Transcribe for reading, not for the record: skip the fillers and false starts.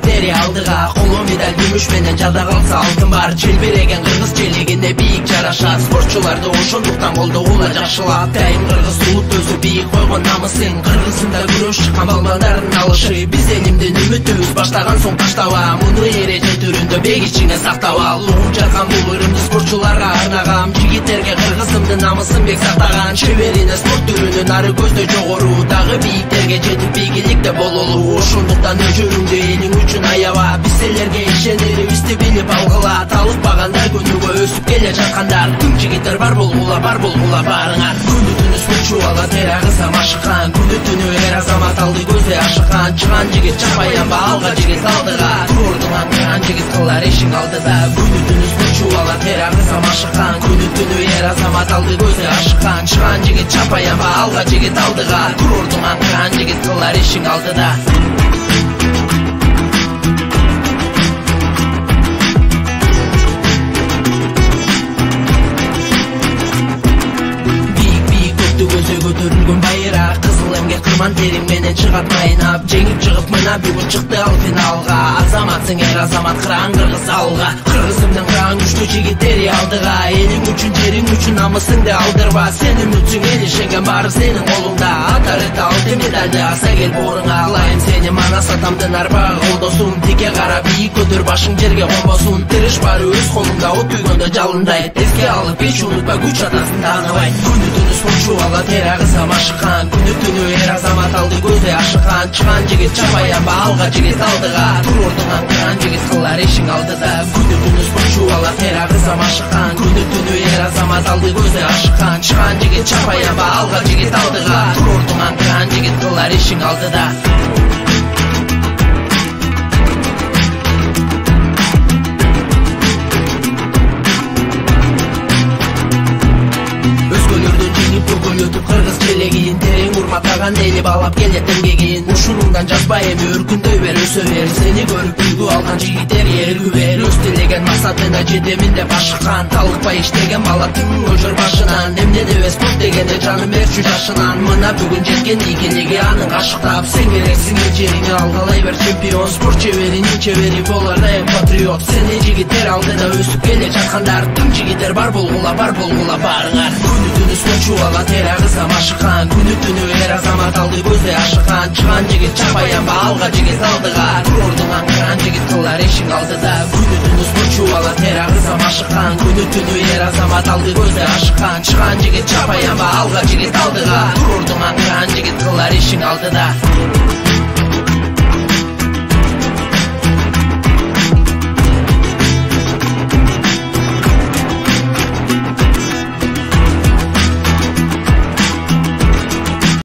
жигиттери алдыга, коло медаль күмүш менен жада калса алтын бар. Желбиреген кыргыз желегине бийик жарашат, спортчуларды ошондуктан колдогула жакшылап. Дайым кыргыз улут өзү бийик койгон намысын, кыргызында күрөш чыккан балбандардын алышы. Биз элимдин үмүтүбүз, баштаган соң таштаба, муну эреже түрүндө бек ичиңе сактап ал. Угуп жарган бул ырымды спортчуларга арнагам, жигиттерге кыргызымдын намысын бек сактаган. Чеберине спорт түрүнүн ары көздөй жогору, дагы бийиктерге жетип ийгиликте бололу. Ошондуктан өжөрүңдү элиң үчүн аяба, биз силерге ишенерибизди билип алгыла. Талыкпагандар күнүгө өсүп келе жаткандар, тың жигиттер бар болгула барыңар. Күнү түнү спортчу ала тер агызам ашыккан, күнү түнү эр азамат алды көздөй ашыккан. Чыган жигит чапаянба алга жигит алдыга, турдуң аңкыган жигит кылар ишиң алдыда. Күнү түнү спортчу ала тер агызам ашыккан, күнү түнү эр азамат алды көздөй ашыккан. Чыган жигит чапаянба алга жигит алдыга, турдуң аңкыган жигит кылар ишиң алдыда. Көтөрүлгөн байыраак, кызыл эмге кырман териң менен чыгат майнап. Жеңип чыгып мына бүгүн чыкты ал финалга. Азаматсың эр азамат, кыран кыргыз алга. Кыргызымдын кыран күчтүү жигиттери алдыга, элиң үчүн жериң үчүн намысыңды алдырба. Сен үмүтсүң, эл ишенген баары сенин колуңда. Атар эте алтын медальды аса кел боруңа. Алайын сени манас атамдын арбагы колдосун, тике кара бийик көтөр башың жерге конбосун. Тириш баары өз колуңда, от күйгөндө жалындайт. Эске алып эч унутпа, күч атасын тааныбайт. Күнү түнү спортчу ала тер агызам ашыккан, күнү түнү эр азамат алды көздөй ашыккан. Чыган жигит чапаянба алга жигит алдыга, турдуң аңкыган жигит кылар ишиң алдыда. Күнү түнү спортчу ала тер агызам ашыккан, күнү түнү эр азамат алды көздөй ашыккан. Чыган жигит чапаянба алга жигит алдыга, турдуң аңкыган жигит кылар ишиң алдыда. Көкөлөтүп кыргыз желегин, терең урматтаган элип алап келет эмгегин. Ушунуңдан жазбай эми өркүндөй бер, өсө бер. Сени көрүп үлгү алган жигиттер эргүү бер. Өз тилеген максатына жетемин деп ашыккан, талыкпай иштеген бала тың көжөр башынан. Эмне деп спорт дегенде жанын берчү жашынан. Мына бүгүн жеткен ийгилиги анын кашыктап. Сен керексиң, жериңи алгалай бер чемпион. Спорт чеберинин чебери болор эң патриот. Сени жигиттер алдыда өсүп келе жаткандар, тың жигиттер бар болгула барыңар. Күнү түнү спортчу ала тер агызам ашыккан, күнү түнү эр азамат алды көздөй ашыккан. Чыган жигит чапаянба алга жигит алдыга, турдуң аңкыган жигит кылар ишиң алдыда. Күнү түнү спортчу ала тер агызам ашыккан, күнү түнү эр азамат алды көздөй ашыккан. Чыган жигит чапаянба алга жигит алдыга, турдуң аңкыган жигит кылар ишиң алдыда.